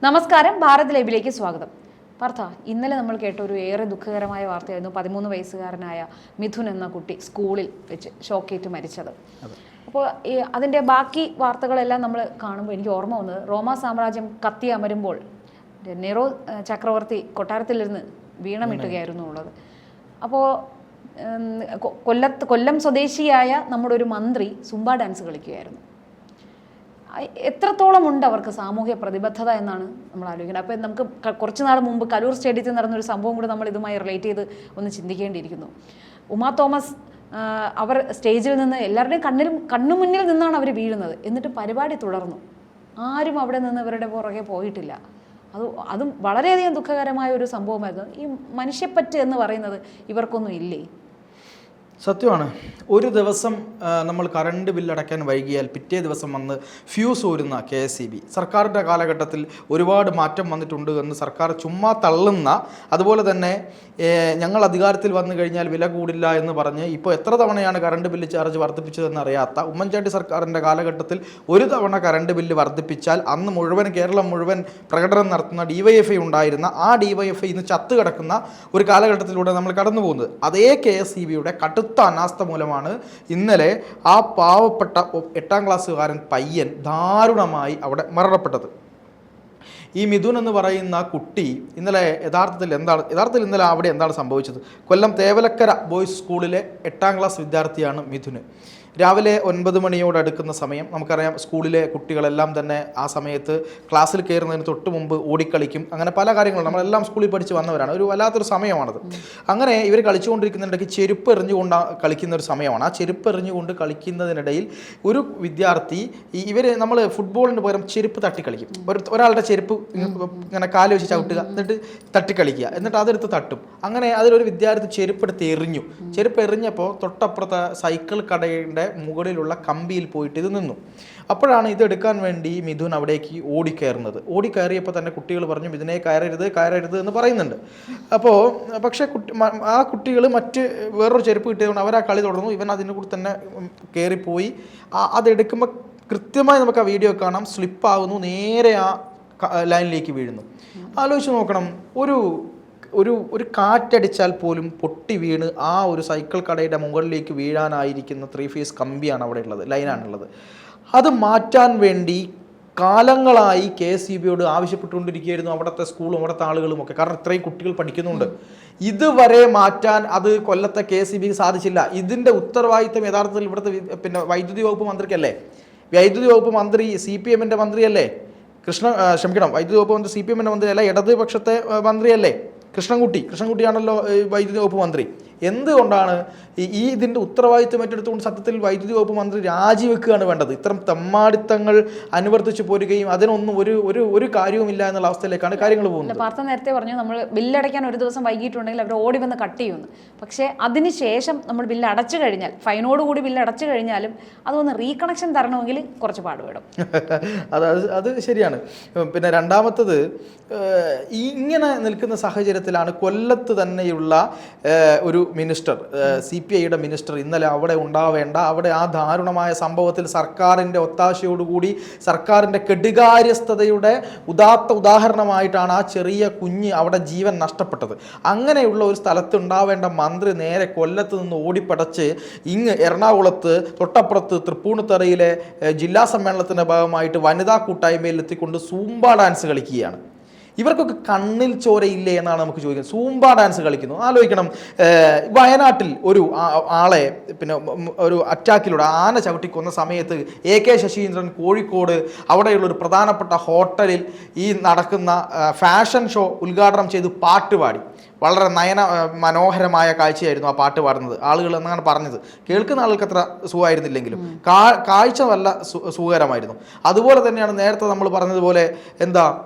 നമസ്കാരം, ഭാരത് ലൈവിലേക്ക് സ്വാഗതം. പാർത്ഥ, ഇന്നലെ നമ്മൾ കേട്ട ഒരു ഏറെ ദുഃഖകരമായ വാർത്തയായിരുന്നു 13 വയസ്സുകാരനായ മിഥുൻ എന്ന കുട്ടി സ്കൂളിൽ വെച്ച് ഷോക്കേറ്റ് മരിച്ചത്. അപ്പോൾ അതിൻ്റെ ബാക്കി വാർത്തകളെല്ലാം നമ്മൾ കാണുമ്പോൾ എനിക്ക് ഓർമ്മ വന്നത് റോമാ സാമ്രാജ്യം കത്തി അമരുമ്പോൾ നെറോ ചക്രവർത്തി കൊട്ടാരത്തിലിരുന്ന് വീണമിട്ടുകയായിരുന്നു ഉള്ളത്. അപ്പോൾ കൊല്ലം സ്വദേശിയായ നമ്മുടെ ഒരു മന്ത്രി സുംബ ഡാൻസ് കളിക്കുകയായിരുന്നു. എത്രത്തോളം ഉണ്ട് അവർക്ക് സാമൂഹ്യ പ്രതിബദ്ധത എന്നാണ് നമ്മൾ ആലോചിക്കുന്നത്. അപ്പോൾ നമുക്ക് കുറച്ച് നാൾ മുമ്പ് കലൂർ സ്റ്റേഡിയത്തിൽ നടന്നൊരു സംഭവം കൂടി നമ്മൾ ഇതുമായി റിലേറ്റ് ചെയ്ത് ഒന്ന് ചിന്തിക്കേണ്ടിയിരിക്കുന്നു. ഉമാ തോമസ് അവർ സ്റ്റേജിൽ നിന്ന് എല്ലാവരുടെയും കണ്ണുമുന്നിൽ നിന്നാണ് അവർ വീഴുന്നത്. എന്നിട്ട് പരിപാടി തുടർന്നു. ആരും അവിടെ നിന്ന് ഇവരുടെ പുറകെ പോയിട്ടില്ല. അതും വളരെയധികം ദുഃഖകരമായ ഒരു സംഭവമായിരുന്നു. ഈ മനുഷ്യപ്പറ്റ് എന്ന് പറയുന്നത് ഇവർക്കൊന്നും ഇല്ലേ? സത്യമാണ്. ഒരു ദിവസം നമ്മൾ കറണ്ട് ബില്ലടയ്ക്കാൻ വൈകിയാൽ പിറ്റേ ദിവസം വന്ന് ഫ്യൂസ് ഊരുന്ന KSEB സർക്കാരിൻ്റെ കാലഘട്ടത്തിൽ ഒരുപാട് മാറ്റം വന്നിട്ടുണ്ട് എന്ന് സർക്കാർ ചുമ്മാ തള്ളുന്ന, അതുപോലെ തന്നെ ഞങ്ങൾ അധികാരത്തിൽ വന്നു കഴിഞ്ഞാൽ വില കൂടില്ല എന്ന് പറഞ്ഞ് ഇപ്പോൾ എത്ര തവണയാണ് കറണ്ട് ബില്ല് ചാർജ് വർദ്ധിപ്പിച്ചതെന്ന് അറിയാത്ത ഉമ്മൻചാണ്ടി സർക്കാരിൻ്റെ കാലഘട്ടത്തിൽ ഒരു തവണ കറണ്ട് ബില്ല് വർദ്ധിപ്പിച്ചാൽ അന്ന് കേരളം മുഴുവൻ പ്രകടനം നടത്തുന്ന DYFI ഉണ്ടായിരുന്ന ആ DYFI ഇന്ന് ചത്തു കിടക്കുന്ന ഒരു കാലഘട്ടത്തിലൂടെ നമ്മൾ കടന്നു പോകുന്നത്. അതേ KSEBയുടെ കടുത്ത അനാസ്ഥ മൂലമാണ് ഇന്നലെ ആ പാവപ്പെട്ട 8ാം ക്ലാസ്സുകാരൻ പയ്യൻ ദാരുണമായി മരണപ്പെട്ടത്. ഈ മിഥുൻ എന്ന് പറയുന്ന കുട്ടി യഥാർത്ഥത്തിൽ ഇന്നലെ അവിടെ എന്താണ് സംഭവിച്ചത്? കൊല്ലം തേവലക്കര ബോയ്സ് സ്കൂളിലെ 8ാം ക്ലാസ് വിദ്യാർത്ഥിയാണ് മിഥുന്. രാവിലെ 9 മണിയോടടുക്കുന്ന സമയം, നമുക്കറിയാം സ്കൂളിലെ കുട്ടികളെല്ലാം തന്നെ ആ സമയത്ത് ക്ലാസ്സിൽ കയറുന്നതിന് തൊട്ട് മുമ്പ് ഓടിക്കളിക്കും. അങ്ങനെ പല കാര്യങ്ങളും നമ്മളെല്ലാം സ്കൂളിൽ പഠിച്ച് വന്നവരാണ്. ഒരു വല്ലാത്തൊരു സമയമാണത്. അങ്ങനെ ഇവർ കളിച്ചുകൊണ്ടിരിക്കുന്നിടയ്ക്ക് ചെരുപ്പ് എറിഞ്ഞുകൊണ്ട് കളിക്കുന്ന ഒരു സമയമാണ്. ആ ചെരുപ്പ് എറിഞ്ഞുകൊണ്ട് കളിക്കുന്നതിനിടയിൽ ഒരു വിദ്യാർത്ഥി നമ്മൾ ഫുട്ബോളിന് പകരം ചെരുപ്പ് തട്ടിക്കളിക്കും. ഒരാളുടെ ചെരുപ്പ് ഇങ്ങനെ കാല് വെച്ച് ചവിട്ടുക, എന്നിട്ട് തട്ടിക്കളിക്കുക, എന്നിട്ട് അതെടുത്ത് തട്ടും. അങ്ങനെ അതിലൊരു വിദ്യാർത്ഥി ചെരുപ്പെടുത്ത് എറിഞ്ഞു. ചെരുപ്പ് എറിഞ്ഞപ്പോൾ തൊട്ടപ്പുറത്തെ സൈക്കിൾ കടയുടെ മുകളിലുള്ള കമ്പിയിൽ പോയിട്ട് ഇത് നിന്നു. അപ്പോഴാണ് ഇതെടുക്കാൻ വേണ്ടി മിഥുൻ അവിടേക്ക് ഓടിക്കയറിയപ്പോൾ തന്നെ കുട്ടികൾ പറഞ്ഞു ഇതിനെ കയറരുത് എന്ന് പറയുന്നുണ്ട്. പക്ഷേ ആ കുട്ടികൾ വേറൊരു ചെരുപ്പ് കിട്ടിയതുകൊണ്ട് അവർ ആ കളി തുടർന്നു. ഇവൻ അതിൻ്റെ കൂടെ തന്നെ കയറിപ്പോയി. അതെടുക്കുമ്പോൾ കൃത്യമായി നമുക്ക് ആ വീഡിയോ കാണാം. സ്ലിപ്പാകുന്നു, നേരെ ആ ലൈനിലേക്ക് വീഴുന്നു. ആലോചിച്ച് നോക്കണം, ഒരു കാറ്റടിച്ചാൽ പോലും പൊട്ടി വീണ് ആ ഒരു സൈക്കിൾ കടയുടെ മുകളിലേക്ക് വീഴാനായിരിക്കുന്ന 3 ഫേസ് കമ്പിയാണ് അവിടെ ഉള്ളത്, ലൈനാണുള്ളത്. അത് മാറ്റാൻ വേണ്ടി കാലങ്ങളായി KSEBയോട് ആവശ്യപ്പെട്ടുകൊണ്ടിരിക്കുകയായിരുന്നു അവിടുത്തെ സ്കൂളും അവിടുത്തെ ആളുകളും ഒക്കെ. കാരണം ഇത്രയും കുട്ടികൾ പഠിക്കുന്നുണ്ട്. ഇതുവരെ മാറ്റാൻ അത് കൊല്ലത്തെ KSEBക്ക് സാധിച്ചില്ല. ഇതിൻ്റെ ഉത്തരവാദിത്തം യഥാർത്ഥത്തിൽ ഇവിടുത്തെ വൈദ്യുതി വകുപ്പ് മന്ത്രിക്കല്ലേ? വൈദ്യുതി വകുപ്പ് മന്ത്രി CPMൻ്റെ മന്ത്രിയല്ലേ? വൈദ്യുതി വകുപ്പ് മന്ത്രി CPMൻ്റെ മന്ത്രിയല്ല, ഇടതുപക്ഷത്തെ മന്ത്രിയല്ലേ? കൃഷ്ണൻകുട്ടിയാണല്ലോ വൈദ്യുതി വകുപ്പ് മന്ത്രി. എന്തുകൊണ്ടാണ് ഇതിൻ്റെ ഉത്തരവാദിത്വം ഏറ്റെടുത്തുകൊണ്ട് സത്യത്തിൽ വൈദ്യുതി വകുപ്പ് മന്ത്രി രാജിവെക്കുകയാണ് വേണ്ടത്? ഇത്തരം തെമ്മാടിത്തങ്ങൾ അനുവർത്തിച്ചു പോരുകയും അതിനൊന്നും ഒരു കാര്യവുമില്ല എന്നുള്ള അവസ്ഥയിലേക്കാണ് കാര്യങ്ങൾ പോകുന്നത്. പാർത്ഥ നേരത്തെ പറഞ്ഞു നമ്മൾ ബില്ലടയ്ക്കാൻ ഒരു ദിവസം വൈകിട്ടുണ്ടെങ്കിൽ അവർ ഓടി വന്ന് കട്ട് ചെയ്യുമെന്ന്. പക്ഷേ അതിനുശേഷം നമ്മൾ ബില്ല് അടച്ചു കഴിഞ്ഞാൽ, ഫൈനോടുകൂടി ബില്ല് അടച്ചു കഴിഞ്ഞാലും അതൊന്ന് റീകണക്ഷൻ തരണമെങ്കിൽ കുറച്ച് പാടുപെടും. അത് ശരിയാണ്. പിന്നെ രണ്ടാമത്തത്, ഇങ്ങനെ നിൽക്കുന്ന സാഹചര്യത്തിലാണ് കൊല്ലത്ത് തന്നെയുള്ള ഒരു മിനിസ്റ്റർ, CPIയുടെ മിനിസ്റ്റർ ഇന്നലെ അവിടെ ഉണ്ടാവേണ്ട, അവിടെ ആ ദാരുണമായ സംഭവത്തിൽ സർക്കാരിൻ്റെ ഒത്താശയോടുകൂടി സർക്കാരിൻ്റെ കെടുകാര്യസ്ഥതയുടെ ഉദാഹരണമായിട്ടാണ് ആ ചെറിയ കുഞ്ഞ് അവിടെ ജീവൻ നഷ്ടപ്പെട്ടത്. അങ്ങനെയുള്ള ഒരു സ്ഥലത്ത് ഉണ്ടാവേണ്ട മന്ത്രി നേരെ കൊല്ലത്ത് നിന്ന് ഓടിപ്പടച്ച് എറണാകുളത്ത് തൊട്ടപ്പുറത്ത് തൃപ്പൂണിത്തറയിലെ ജില്ലാ സമ്മേളനത്തിൻ്റെ ഭാഗമായിട്ട് വനിതാ കൂട്ടായ്മയിൽ എത്തിക്കൊണ്ട് സൂംബ ഡാൻസ് കളിക്കുകയാണ്. ഇവർക്കൊക്കെ കണ്ണിൽ ചോരയില്ലേ എന്നാണ് നമുക്ക് ചോദിക്കുന്നത്. സൂംബ ഡാൻസ് കളിക്കുന്നു. ആലോചിക്കണം, വയനാട്ടിൽ ഒരു ആളെ ഒരു അറ്റാക്കിലൂടെ ആന ചവിട്ടിക്കൊന്ന സമയത്ത് AK ശശീന്ദ്രൻ കോഴിക്കോട് അവിടെയുള്ളൊരു പ്രധാനപ്പെട്ട ഹോട്ടലിൽ ഈ നടക്കുന്ന ഫാഷൻ ഷോ ഉദ്ഘാടനം ചെയ്ത് പാട്ടുപാടി. വളരെ മനോഹരമായ കാഴ്ചയായിരുന്നു ആ പാട്ട് പാടുന്നത്. ആളുകൾ എന്നാണ് പറഞ്ഞത്. കേൾക്കുന്ന ആളുകൾക്ക് അത്ര സുഖമായിരുന്നില്ലെങ്കിലും കാഴ്ച നല്ല സുഖകരമായിരുന്നു. അതുപോലെ തന്നെയാണ് നേരത്തെ നമ്മൾ പറഞ്ഞതുപോലെ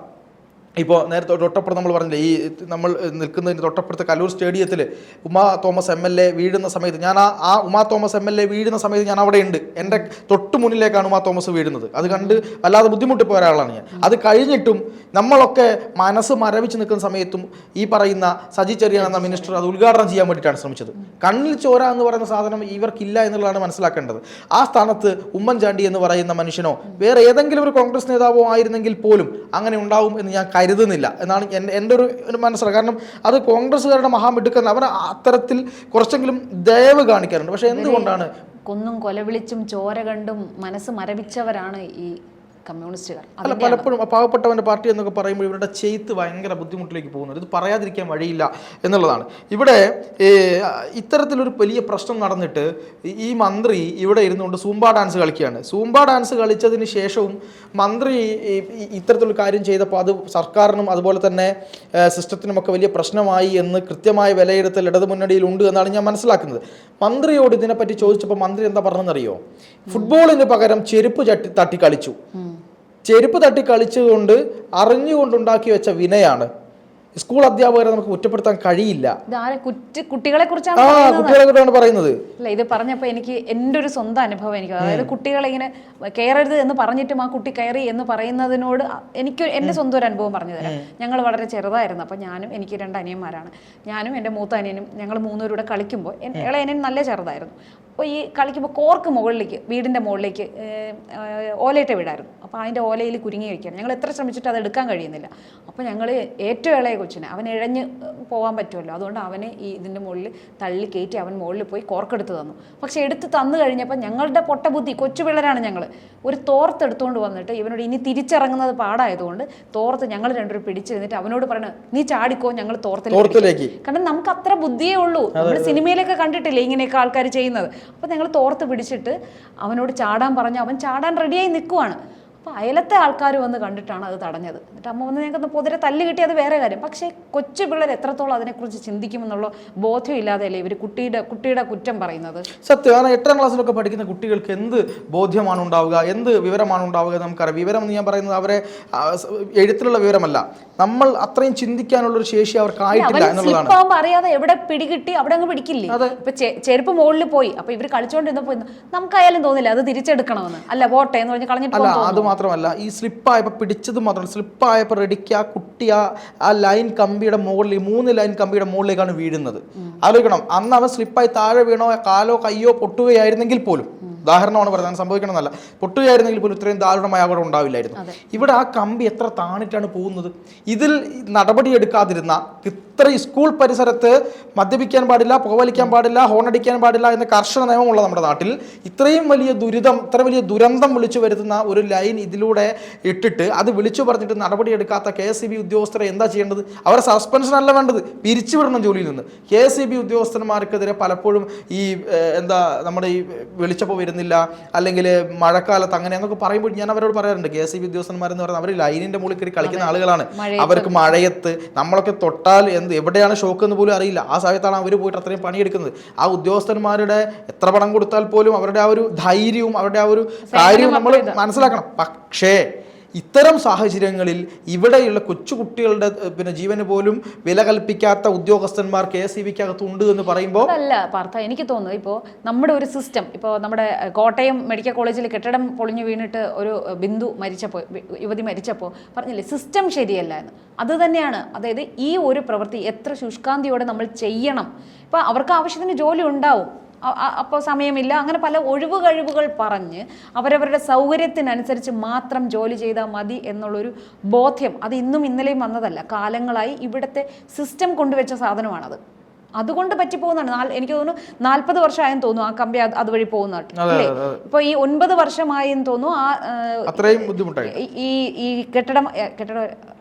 ഇപ്പോൾ നേരത്തെ തൊട്ടപ്പുറത്ത് നമ്മൾ പറഞ്ഞില്ലേ, നമ്മൾ നിൽക്കുന്നതിന് തൊട്ടപ്പുറത്ത് കലൂർ സ്റ്റേഡിയത്തിൽ ഉമാ തോമസ് MLA വീഴുന്ന സമയത്ത് ആ ഉമാ തോമസ് MLA വീഴുന്ന സമയത്ത് ഞാൻ അവിടെ ഉണ്ട്. എൻ്റെ തൊട്ട് മുന്നിലേക്കാണ് ഉമാ തോമസ് വീഴുന്നത്. അത് കണ്ട് വല്ലാതെ ബുദ്ധിമുട്ടിപ്പോയ ഒരാളാണ് ഞാൻ. അത് കഴിഞ്ഞിട്ടും നമ്മളൊക്കെ മനസ്സ് മരവിച്ച് നിൽക്കുന്ന സമയത്തും ഈ പറയുന്ന സജി ചെറിയാൻ എന്ന മിനിസ്റ്റർ അത് ഉദ്ഘാടനം ചെയ്യാൻ വേണ്ടിയിട്ടാണ് ശ്രമിച്ചത്. കണ്ണിൽ ചോര എന്ന് പറയുന്ന സാധനം ഇവർക്കില്ല എന്നുള്ളതാണ് മനസ്സിലാക്കേണ്ടത്. ആ സ്ഥാനത്ത് ഉമ്മൻചാണ്ടി എന്ന് പറയുന്ന മനുഷ്യനോ വേറെ ഏതെങ്കിലും ഒരു കോൺഗ്രസ് നേതാവോ ആയിരുന്നെങ്കിൽ പോലും അങ്ങനെ ഉണ്ടാവും എന്ന് ഞാൻ കരുതുന്നില്ല എന്നാണ് എൻ്റെ ഒരു മനസ്സിലാക്കുക. കാരണം അത് കോൺഗ്രസ്സുകാരുടെ മഹാമിടുക്കെന്ന് അവർ അത്തരത്തിൽ കുറച്ചെങ്കിലും ദയവ് കാണിക്കാറുണ്ട്. പക്ഷെ എന്തുകൊണ്ടാണ് കൊന്നും കൊലവിളിച്ചും ചോര കണ്ടും മനസ്സ് മരവിച്ചവരാണ് ഈ കമ്മ്യൂണിസ്റ്റുകാർ. അല്ല, പലപ്പോഴും പാവപ്പെട്ടവൻ്റെ പാർട്ടി എന്നൊക്കെ പറയുമ്പോൾ ഇവരുടെ ചെയ്ത്ത് ഭയങ്കര ബുദ്ധിമുട്ടിലേക്ക് പോകുന്നത് ഇത് പറയാതിരിക്കാൻ വഴിയില്ല എന്നുള്ളതാണ്. ഇവിടെ ഇത്തരത്തിലൊരു വലിയ പ്രശ്നം നടന്നിട്ട് ഈ മന്ത്രി ഇവിടെ ഇരുന്നുകൊണ്ട് സൂംബ ഡാൻസ് കളിക്കുകയാണ്. സൂംബ ഡാൻസ് കളിച്ചതിന് ശേഷവും മന്ത്രി ഇത്തരത്തിലൊരു കാര്യം ചെയ്തപ്പോൾ അത് സർക്കാരിനും അതുപോലെ തന്നെ സിസ്റ്റത്തിനുമൊക്കെ വലിയ പ്രശ്നമായി എന്ന് കൃത്യമായ വിലയിരുത്തൽ ഇടതുമുന്നണിയിലുണ്ട് എന്നാണ് ഞാൻ മനസ്സിലാക്കുന്നത്. മന്ത്രിയോട് ഇതിനെപ്പറ്റി ചോദിച്ചപ്പോൾ മന്ത്രി എന്താ പറഞ്ഞതെന്നറിയോ? ഫുട്ബോളിന് പകരം ചെരുപ്പ് തട്ടി കളിച്ചു. ചെരുപ്പ് തട്ടി കളിച്ചുകൊണ്ട് അറിഞ്ഞുകൊണ്ടുണ്ടാക്കി വെച്ച വിനയാണ്. സ്കൂൾ അധ്യാപകരെ നമുക്ക് കുറ്റപ്പെടുത്താൻ കഴിയില്ല. കുട്ടികളെ കുറിച്ചാണ് പറയുന്നത്. അല്ല, ഇത് പറഞ്ഞപ്പോൾ എനിക്ക് എൻ്റെ ഒരു സ്വന്തം അനുഭവം എനിക്ക്, അതായത് കുട്ടികളെ ഇങ്ങനെ കയറരുത് എന്ന് പറഞ്ഞിട്ടും ആ കുട്ടി കയറി എന്ന് പറയുന്നതിനോട് എനിക്ക് എൻ്റെ സ്വന്തം ഒരു അനുഭവം പറഞ്ഞു തരാം. ഞങ്ങൾ വളരെ ചെറുതായിരുന്നു. അപ്പം ഞാനും, എനിക്ക് 2 അനിയന്മാരാണ്, ഞാനും എൻ്റെ മൂത്ത അനിയനും ഞങ്ങൾ 3 പേരും കളിക്കുമ്പോൾ ഇളയനിയൻ നല്ല ചെറുതായിരുന്നു. അപ്പോൾ ഈ കളിക്കുമ്പോൾ കോർക്ക് മുകളിലേക്ക്, വീടിൻ്റെ മുകളിലേക്ക് ഓലയിട്ട വീടായിരുന്നു. അപ്പോൾ അതിൻ്റെ ഓലയിൽ കുരുങ്ങി വയ്ക്കുകയാണ്. ഞങ്ങൾ എത്ര ശ്രമിച്ചിട്ട് അത് എടുക്കാൻ കഴിയുന്നില്ല. അപ്പോൾ ഞങ്ങൾ ഏറ്റവും ഇളയ കൊച്ചിനെ, അവൻ ഇഴഞ്ഞ് പോകാൻ പറ്റുമല്ലോ, അതുകൊണ്ട് അവനെ ഈ ഇതിൻ്റെ മുകളിൽ തള്ളി കയറ്റി അവൻ മുകളിൽ പോയി കോർക്കെടുത്ത് തന്നു. പക്ഷെ എടുത്ത് തന്നു കഴിഞ്ഞപ്പോൾ ഞങ്ങളുടെ പൊട്ട ബുദ്ധി, കൊച്ചു പിള്ളേരാണ് ഞങ്ങൾ, ഒരു തോർത്ത് എടുത്തുകൊണ്ട് വന്നിട്ട് ഇവനോട് ഇനി തിരിച്ചിറങ്ങുന്നത് പാടായതുകൊണ്ട് തോർത്ത് ഞങ്ങൾ 2 പേരും പിടിച്ചിരുന്നിട്ട് അവനോട് പറയണ, നീ ചാടിക്കോ, ഞങ്ങൾ തോർത്തിലേക്ക്. കാരണം നമുക്ക് അത്ര ബുദ്ധിയേ ഉള്ളൂ. നമ്മൾ സിനിമയിലൊക്കെ കണ്ടിട്ടില്ലേ ഇങ്ങനെയൊക്കെ ആൾക്കാർ ചെയ്യുന്നത്. അപ്പോൾ ഞങ്ങൾ തോർത്ത് പിടിച്ചിട്ട് അവനോട് ചാടാൻ പറഞ്ഞ് അവൻ ചാടാൻ റെഡിയായി നിൽക്കുവാണ്. അപ്പോൾ അയലത്തെ ആൾക്കാർ വന്ന് കണ്ടിട്ടാണ് അത് തടഞ്ഞത്. എന്നിട്ട് അമ്മ വന്ന് ഞങ്ങൾക്ക് പൊതുവെ തല്ല് കിട്ടിയത് വേറെ കാര്യം. പക്ഷേ കൊച്ചു പിള്ളേർ എത്രത്തോളം അതിനെക്കുറിച്ച് ചിന്തിക്കുമെന്നുള്ള ബോധ്യം ഇല്ലാതെയല്ലേ ഇവർ കുട്ടിയുടെ കുറ്റം പറയുന്നത്. സത്യമാണ്. 8ാം ക്ലാസ്സിലൊക്കെ പഠിക്കുന്ന കുട്ടികൾക്ക് എന്ത് ബോധ്യമാണ് ഉണ്ടാവുക, എന്ത് വിവരമാണ് ഉണ്ടാവുക നമുക്കറിയാം. വിവരം എന്ന് ഞാൻ പറയുന്നത് അവരെ എഴുത്തിലുള്ള വിവരമല്ല, നമ്മൾ അത്രയും ചിന്തിക്കാനുള്ളൊരു ശേഷി അവർക്ക് ആയിട്ടില്ല എന്നുള്ളതാണ്. അറിയാതെ എവിടെ പിടികിട്ടി അവിടെ അങ്ങ് പിടിക്കില്ലേ. ഇപ്പൊ ചെരുപ്പ് മുകളിൽ പോയി, അപ്പൊ ഇവർ കളിച്ചോണ്ടിരുന്നപ്പോ നമുക്കായാലും തോന്നില്ല അത് തിരിച്ചെടുക്കണമെന്ന്. അല്ല, പോട്ടെ എന്ന് പറഞ്ഞ് കളഞ്ഞിട്ട്. മാത്രമല്ല ഈ സ്ലിപ്പായപ്പോൾ പിടിച്ചത് മാത്രമല്ല, സ്ലിപ്പായപ്പോൾ റെഡിക്ക് ആ കുട്ടി ആ ലൈൻ കമ്പിയുടെ മുകളിൽ 3 ലൈൻ കമ്പിയുടെ മുകളിലേക്കാണ് വീഴുന്നത്. ആലോചിക്കണം, അന്ന് അവൻ സ്ലിപ്പായി താഴെ വീണോ കാലോ കയ്യോ പൊട്ടുകയായിരുന്നെങ്കിൽ പോലും, ഉദാഹരണമാണ് പറയുന്നത്, സംഭവിക്കണമെന്നല്ല, പൊട്ടുകയായിരുന്നെങ്കിൽ പോലും ഇത്രയും ദാരുണമായ അവിടെ ഉണ്ടാവില്ലായിരുന്നു. ഇവിടെ ആ കമ്പി എത്ര താണിട്ടാണ് പോകുന്നത്. ഇതിൽ നടപടിയെടുക്കാതിരുന്ന, ഇത്ര സ്കൂൾ പരിസരത്ത് മദ്യപിക്കാൻ പാടില്ല, പുകവലിക്കാൻ പാടില്ല, ഹോണടിക്കാൻ പാടില്ല എന്ന കർശന നിയമമുള്ള നമ്മുടെ നാട്ടിൽ ഇത്രയും വലിയ ദുരന്തം വിളിച്ചു വരുത്തുന്ന ഒരു ലൈൻ ഇതിലൂടെ ഇട്ടിട്ട് അത് വിളിച്ചു പറഞ്ഞിട്ട് നടപടിയെടുക്കാത്ത KSEB ഉദ്യോഗസ്ഥരെ എന്താ ചെയ്യേണ്ടത്? അവരെ സസ്പെൻഷൻ അല്ല വേണ്ടത്, പിരിച്ചുവിടണം ജോലിയിൽ നിന്ന്. KSEB ഉദ്യോഗസ്ഥന്മാർക്കെതിരെ പലപ്പോഴും ഈ നമ്മുടെ ഈ വെളിച്ചപ്പോൾ വരുന്നില്ല, അല്ലെങ്കിൽ മഴക്കാലത്ത് അങ്ങനെ എന്നൊക്കെ പറയുമ്പോൾ ഞാൻ അവരോട് പറയാറുണ്ട്, KSEB ഉദ്യോഗസ്ഥന്മാരെന്ന് പറഞ്ഞാൽ അവർ ലൈനിന്റെ മുകളിൽ കയറി കളിക്കുന്ന ആളുകളാണ്. അവർക്ക് മഴയത്ത് നമ്മളൊക്കെ തൊട്ടാൽ എവിടെയാണ് ഷോക്ക് എന്ന് പോലും അറിയില്ല. ആ സമയത്താണ് അവർ പോയിട്ട് അത്രയും പണിയെടുക്കുന്നത്. ആ ഉദ്യോഗസ്ഥന്മാരുടെ എത്ര പണം കൊടുത്താൽ പോലും അവരുടെ ആ ഒരു ധൈര്യവും അവരുടെ ആ ഒരു കാര്യവും നമ്മൾ മനസ്സിലാക്കണം. പക്ഷേ ഇത്തരം സാഹചര്യങ്ങളിൽ ഇവിടെയുള്ള കൊച്ചുകുട്ടികളുടെ ജീവന് പോലും വില കൽപ്പിക്കാത്ത ഉദ്യോഗസ്ഥന്മാർ KSEBക്കകത്തുണ്ട് എന്ന് പറയുമ്പോൾ അല്ല പാർത്ഥ, എനിക്ക് തോന്നുന്നത് ഇപ്പോൾ നമ്മുടെ ഒരു സിസ്റ്റം, ഇപ്പോൾ നമ്മുടെ കോട്ടയം മെഡിക്കൽ കോളേജിൽ കെട്ടിടം പൊളിഞ്ഞു വീണിട്ട് ഒരു യുവതി മരിച്ചപ്പോൾ പറഞ്ഞില്ലേ സിസ്റ്റം ശരിയല്ല എന്ന്. അത് തന്നെയാണ്, അതായത് ഈ ഒരു പ്രവൃത്തി എത്ര ശുഷ്കാന്തിയോടെ നമ്മൾ ചെയ്യണം. ഇപ്പോൾ അവർക്ക് ആവശ്യത്തിന് ജോലി ഉണ്ടാവും, അപ്പോൾ സമയമില്ല, അങ്ങനെ പല ഒഴിവുകഴിവുകൾ പറഞ്ഞ് അവരവരുടെ സൗകര്യത്തിനനുസരിച്ച് മാത്രം ജോലി ചെയ്താൽ മതി എന്നുള്ളൊരു ബോധ്യം അത് ഇന്നും ഇന്നലെയും വന്നതല്ല, കാലങ്ങളായി ഇവിടുത്തെ സിസ്റ്റം കൊണ്ടുവച്ച സാധനമാണത്. അതുകൊണ്ട് പറ്റിപ്പോകുന്നതാണ്. എനിക്ക് തോന്നുന്നു 40 വർഷമായെന്ന് തോന്നുന്നു ആ കമ്പി അതുവഴി പോകുന്നതായിട്ട് അല്ലേ. ഇപ്പോൾ ഈ 9 വർഷമായെന്ന് തോന്നുന്നു ഈ കെട്ടിടം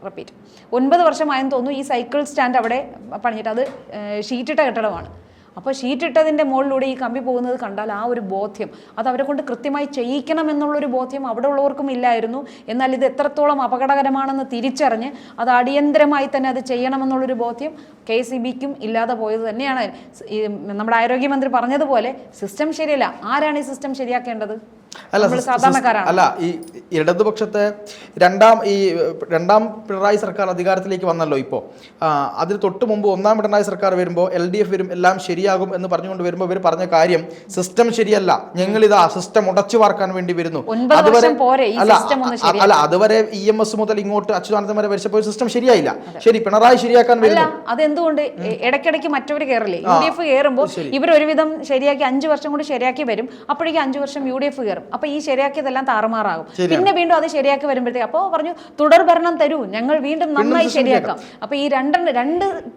റിപ്പീറ്റ് 9 വർഷമായെന്ന് തോന്നുന്നു ഈ സൈക്കിൾ സ്റ്റാൻഡ് അവിടെ പണിഞ്ഞിട്ട്, അത് ഷീറ്റിട്ട കെട്ടിടമാണ്. അപ്പോൾ ഷീറ്റിട്ടതിൻ്റെ മുകളിലൂടെ ഈ കമ്പി പോകുന്നത് കണ്ടാൽ ആ ഒരു ബോധ്യം അത് അവരെ കൊണ്ട് കൃത്യമായി ചെയ്യിക്കണം എന്നുള്ളൊരു ബോധ്യം അവിടെ ഉള്ളവർക്കും ഇല്ലായിരുന്നു. എന്നാൽ ഇത് എത്രത്തോളം അപകടകരമാണെന്ന് തിരിച്ചറിഞ്ഞ് അത് അടിയന്തരമായി തന്നെ അത് ചെയ്യണമെന്നുള്ളൊരു ബോധ്യം KSEBക്കും ഇല്ലാതെ പോയത് തന്നെയാണ്. നമ്മുടെ ആരോഗ്യമന്ത്രി പറഞ്ഞതുപോലെ സിസ്റ്റം ശരിയല്ല. ആരാണ് ഈ സിസ്റ്റം ശരിയാക്കേണ്ടത്? നമ്മൾ സാധാരണക്കാരാണ്. അല്ല, ഈ ഇടതുപക്ഷത്തെ രണ്ടാം പിണറായി സർക്കാർ അധികാരത്തിലേക്ക് വന്നല്ലോ ഇപ്പോൾ. അതിന് തൊട്ട് മുമ്പ് ഒന്നാം പിണറായി സർക്കാർ വരുമ്പോൾ LDF വരും, എല്ലാം ശരിയാകും എന്ന് പറഞ്ഞുകൊണ്ട് വരുമ്പോൾ ഇവർ പറഞ്ഞ കാര്യം സിസ്റ്റം ശരിയല്ല, ഞങ്ങളിതാ സിസ്റ്റം ഉടച്ചു വാർക്കാൻ വേണ്ടി വരുന്നു. അതുവരെ EMS മുതൽ ഇങ്ങോട്ട് അച്യുതാനന്ദൻ വരെ വരച്ചപ്പോൾ സിസ്റ്റം ശരിയായില്ല. ശരി, പിണറായി ശരിയാക്കാൻ വരുന്നു. അതെന്തുകൊണ്ട് ഇടയ്ക്കിടയ്ക്ക് മറ്റവർ കയറില്ലേ? UDF കയറുമ്പോൾ ഇവർ ഒരുവിധം ശരിയാക്കി 5 വർഷം കൊണ്ട് ശരിയാക്കി വരും. അപ്പോഴേക്കും 5 വർഷം UDF കയറും. അപ്പൊ ഈ ശരിയാക്കിയതെല്ലാം താറുമാറാകും. പിന്നെ വീണ്ടും അത് ശരിയാക്കി വരുമ്പോഴത്തേക്ക് അപ്പോൾ പറഞ്ഞു തുടർ ഭരണം തരൂ, ഞങ്ങൾ വീണ്ടും നന്നായി ശരിയാക്കാം. അപ്പൊ ഈ രണ്ട്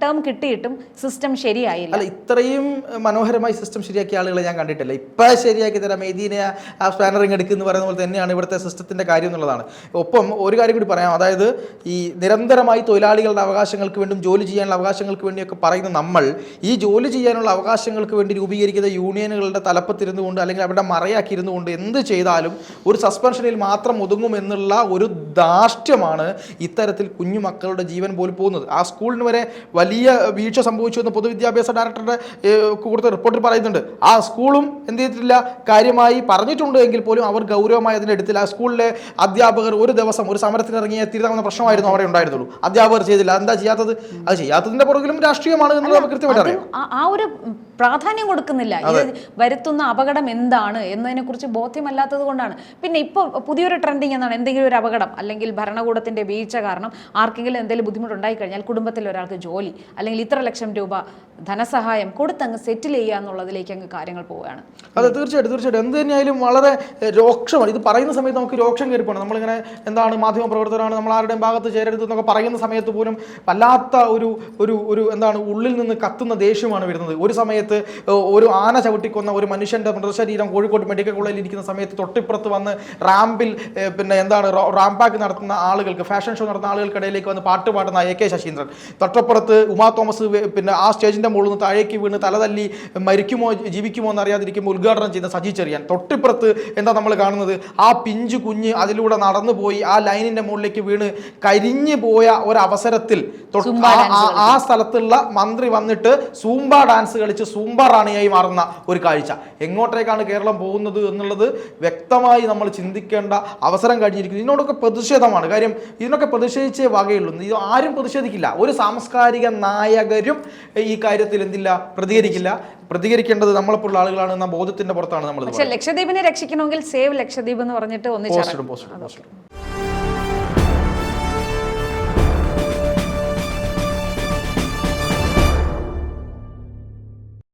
ടേം കിട്ടിയിട്ടും സിസ്റ്റം ശരിയായില്ല. അല്ല, ഇത്രയും മനോഹരമായി സിസ്റ്റം ശരിയാക്കിയ ആളുകളെ ഞാൻ കണ്ടിട്ടില്ല. ഇപ്പൊ ശരിയാക്കി തരാം, മെയ്ദീനെ ആ സ്പാനറിങ് എടുക്കുന്ന പറയുന്ന പോലെ തന്നെയാണ് ഇവിടുത്തെ സിസ്റ്റത്തിന്റെ കാര്യം എന്നുള്ളതാണ്. ഒപ്പം ഒരു കാര്യം കൂടി പറയാം, അതായത് ഈ നിരന്തരമായി തൊഴിലാളികളുടെ അവകാശങ്ങൾക്ക് വേണ്ടിയും ജോലി ചെയ്യാനുള്ള അവകാശങ്ങൾക്ക് വേണ്ടിയൊക്കെ പറയുന്ന നമ്മൾ ഈ ജോലി ചെയ്യാനുള്ള അവകാശങ്ങൾക്ക് വേണ്ടി രൂപീകരിക്കുന്ന യൂണിയനുകളുടെ തലപ്പത്തിരുന്നുകൊണ്ട് അല്ലെങ്കിൽ അവിടെ മറയാക്കി ഇരുന്നുകൊണ്ട് എന്ത് ചെയ്താലും ഒരു സസ്പെൻഷനിൽ മാത്രം ഒതുങ്ങും എന്നുള്ള ഒരു ധാർഷ്ട്യമാണ് ഇത്തരത്തിൽ കുഞ്ഞു മക്കളുടെ ജീവൻ പോലും പോകുന്നത്. ആ സ്കൂളിന് വരെ വലിയ വീഴ്ച സംഭവിച്ചു എന്ന് പൊതുവിദ്യാഭ്യാസ ഡയറക്ടറുടെ കൊടുത്ത റിപ്പോർട്ടിൽ പറയുന്നുണ്ട്. ആ സ്കൂളും എന്ത് ചെയ്തിട്ടില്ല, കാര്യമായി പറഞ്ഞിട്ടുണ്ട് എങ്കിൽ പോലും അവർ ഗൗരവമായി അതിനെടുത്തില്ല. ആ സ്കൂളിലെ അധ്യാപകർ ഒരു ദിവസം ഒരു സമരത്തിന് ഇറങ്ങിയ തിരുത്താവുന്ന പ്രശ്നമായിരുന്നു അവിടെ ഉണ്ടായിരുന്നുള്ളൂ. അധ്യാപകർ ചെയ്തില്ല. എന്താ ചെയ്യാത്തത്? അത് ചെയ്യാത്തതിന്റെ പുറകിലും രാഷ്ട്രീയമാണ് എന്നുള്ളത് നമുക്ക് കൃത്യമായിട്ട് അറിയാം. ആ ഒരു പ്രാധാന്യം കൊടുക്കുന്നില്ല. ഇത് വരുത്തുന്ന അപകടം എന്താണ് എന്നതിനെ കുറിച്ച് ബോധ്യമല്ലാത്തത് കൊണ്ടാണ്. പിന്നെ ഇപ്പോൾ പുതിയൊരു ട്രെൻഡിങ് എന്നാണ്, എന്തെങ്കിലും ഒരു അപകടം അല്ലെങ്കിൽ ഭരണകൂടത്തിന്റെ വീഴ്ച കാരണം ആർക്കെങ്കിലും എന്തെങ്കിലും ബുദ്ധിമുട്ടുണ്ടായി കഴിഞ്ഞാൽ കുടുംബത്തിൽ ഒരാൾക്ക് ജോലി അല്ലെങ്കിൽ ഇത്ര ലക്ഷം രൂപ ധനസഹായം കൊടുത്തങ്ങ് സെറ്റിൽ ചെയ്യുക എന്നുള്ളതിലേക്ക് അങ്ങ് കാര്യങ്ങൾ പോവുകയാണ്. അതെ, തീർച്ചയായിട്ടും എന്ത് തന്നെയായാലും വളരെ രോക്ഷമാണ്. ഇത് പറയുന്ന സമയത്ത് നമുക്ക് രോക്ഷം കയറിപ്പോണം. നമ്മളിങ്ങനെ എന്താണ് മാധ്യമ പ്രവർത്തകരാണ്, നമ്മൾ ആരുടെയും ഭാഗത്ത് ചേരരുത് എന്നൊക്കെ പറയുന്ന സമയത്ത് പോലും വല്ലാത്ത ഒരു എന്താണ് ഉള്ളിൽ നിന്ന് കത്തുന്ന ദേഷ്യമാണ് വരുന്നത്. ഒരു സമയത്ത് ഒരു ആന ചവിട്ടിക്കൊന്ന ഒരു മനുഷ്യന്റെ മൃതശരീരം കോഴിക്കോട് മെഡിക്കൽ കോളേജിൽ ഇരിക്കുന്ന സമയത്ത് തൊട്ടിപ്പുറത്ത് വന്ന് റാമ്പിൽ റാംപാക്ക് നടത്തുന്ന ആളുകൾക്ക്, ഫാഷൻ ഷോ നടത്തുന്ന ആളുകൾക്കിടയിലേക്ക് വന്ന് പാട്ട് പാടുന്ന AK ശശീന്ദ്രൻ, തൊട്ടപ്പുറത്ത് ഉമാ തോമസ് ആ സ്റ്റേജിന്റെ മുകളിൽ നിന്ന് താഴേക്ക് വീണ് തലതല്ലി മരിക്കുമോ ജീവിക്കുമോ എന്നറിയാതിരിക്കുമ്പോൾ ഉദ്ഘാടനം ചെയ്യുന്ന സജി ചെറിയാൻ, തൊട്ടിപ്പുറത്ത് എന്താ നമ്മൾ കാണുന്നത്, ആ പിഞ്ചു കുഞ്ഞ് അതിലൂടെ നടന്നു പോയി ആ ലൈനിന്റെ മുകളിലേക്ക് വീണ് കരിഞ്ഞു പോയ ഒരവസരത്തിൽ ആ സ്ഥലത്തുള്ള മന്ത്രി വന്നിട്ട് സൂംബ ഡാൻസ് കളിച്ച് സൂംബ റാണിയായി മാറുന്ന ഒരു കാഴ്ച. എങ്ങോട്ടേക്കാണ് കേരളം പോകുന്നത് എന്നുള്ളത് വ്യക്തമായി നമ്മൾ ചിന്തിക്കേണ്ട അവസരം കഴിഞ്ഞിരിക്കുന്നു. ഇതിനോടൊക്കെ പ്രതിഷേധമാണ്. കാര്യം ഇതിനൊക്കെ പ്രതിഷേധിച്ചേ വകയുള്ളൂ. ഇത് ആരും പ്രതിഷേധിക്കില്ല. ഒരു സാംസ്കാരിക നായകരും ഈ കാര്യത്തിൽ എന്തില്ല, പ്രതികരിക്കില്ല. പ്രതികരിക്കേണ്ടത് നമ്മളെപ്പോലുള്ള ആളുകളാണ് എന്ന ബോധത്തിന്റെ പുറത്താണ് നമ്മൾ. ലക്ഷദ്വീപിനെ രക്ഷിക്കണമെങ്കിൽ സേവ് ലക്ഷദ്വീപ് എന്ന് പറഞ്ഞിട്ട് ഒന്നിച്ചു